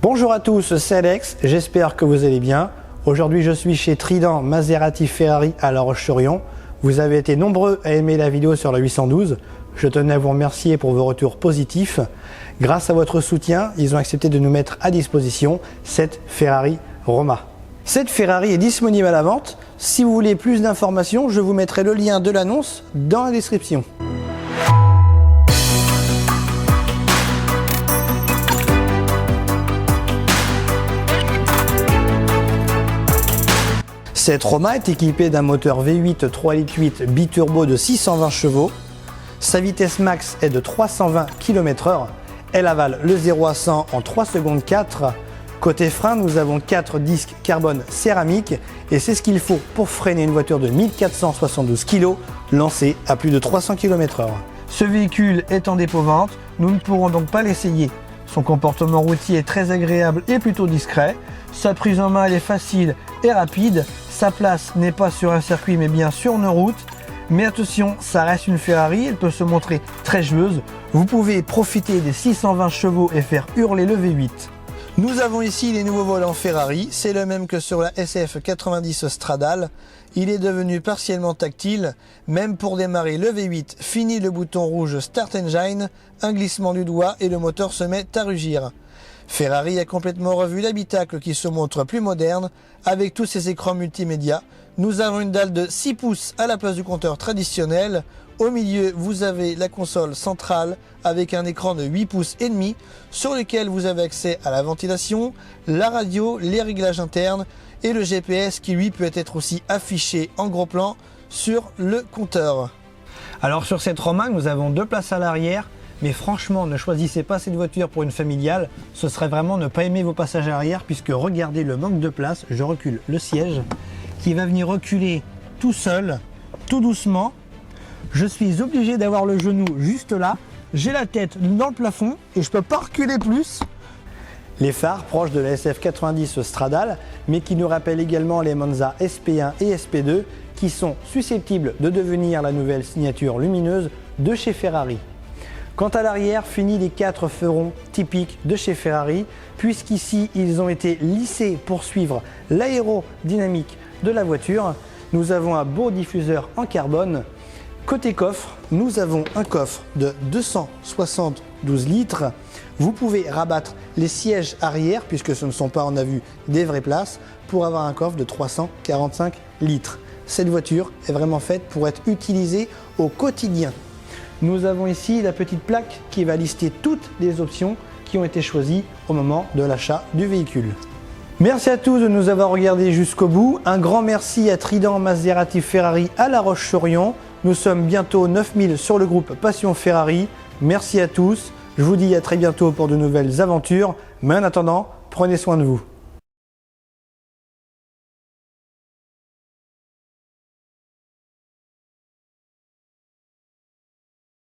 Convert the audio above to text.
Bonjour à tous, c'est Alex, j'espère que vous allez bien. Aujourd'hui je suis chez Trident Maserati Ferrari à La Roche-sur-Yon. Vous avez été nombreux à aimer la vidéo sur la 812. Je tenais à vous remercier pour vos retours positifs. Grâce à votre soutien, ils ont accepté de nous mettre à disposition cette Ferrari Roma. Cette Ferrari est disponible à la vente. Si vous voulez plus d'informations, je vous mettrai le lien de l'annonce dans la description. Cette Roma est équipée d'un moteur V8 3,8 litres biturbo de 620 chevaux. Sa vitesse max est de 320 km/h. Elle avale le 0 à 100 en 3 secondes 4. Côté frein, nous avons 4 disques carbone céramique et c'est ce qu'il faut pour freiner une voiture de 1472 kg lancée à plus de 300 km/h. Ce véhicule est en dépôt-vente, nous ne pourrons donc pas l'essayer. Son comportement routier est très agréable et plutôt discret. Sa prise en main elle est facile et rapide. Sa place n'est pas sur un circuit mais bien sur une route. Mais attention, ça reste une Ferrari, elle peut se montrer très joueuse. Vous pouvez profiter des 620 chevaux et faire hurler le V8. Nous avons ici les nouveaux volants Ferrari, c'est le même que sur la SF90 Stradale. Il est devenu partiellement tactile, même pour démarrer le V8, fini le bouton rouge Start Engine, un glissement du doigt et le moteur se met à rugir. Ferrari a complètement revu l'habitacle qui se montre plus moderne avec tous ses écrans multimédia. Nous avons une dalle de 6 pouces à la place du compteur traditionnel. Au milieu, vous avez la console centrale avec un écran de 8 pouces et demi sur lequel vous avez accès à la ventilation, la radio, les réglages internes et le GPS qui lui peut être aussi affiché en gros plan sur le compteur. Alors sur cette Roma, nous avons 2 places à l'arrière. Mais franchement, ne choisissez pas cette voiture pour une familiale, ce serait vraiment ne pas aimer vos passages arrière puisque regardez le manque de place. Je recule le siège qui va venir reculer tout seul, tout doucement. Je suis obligé d'avoir le genou juste là, j'ai la tête dans le plafond et je ne peux pas reculer plus. Les phares proches de la SF90 Stradale, mais qui nous rappellent également les Monza SP1 et SP2 qui sont susceptibles de devenir la nouvelle signature lumineuse de chez Ferrari. Quant à l'arrière, fini les 4 ferrons typiques de chez Ferrari, puisqu'ici ils ont été lissés pour suivre l'aérodynamique de la voiture. Nous avons un beau diffuseur en carbone. Côté coffre, nous avons un coffre de 272 litres. Vous pouvez rabattre les sièges arrière, puisque ce ne sont pas, on a vu, des vraies places, pour avoir un coffre de 345 litres. Cette voiture est vraiment faite pour être utilisée au quotidien. Nous avons ici la petite plaque qui va lister toutes les options qui ont été choisies au moment de l'achat du véhicule. Merci à tous de nous avoir regardés jusqu'au bout. Un grand merci à Trident Maserati Ferrari à La Roche-sur-Yon. Nous sommes bientôt 9000 sur le groupe Passion Ferrari. Merci à tous. Je vous dis à très bientôt pour de nouvelles aventures. Mais en attendant, prenez soin de vous.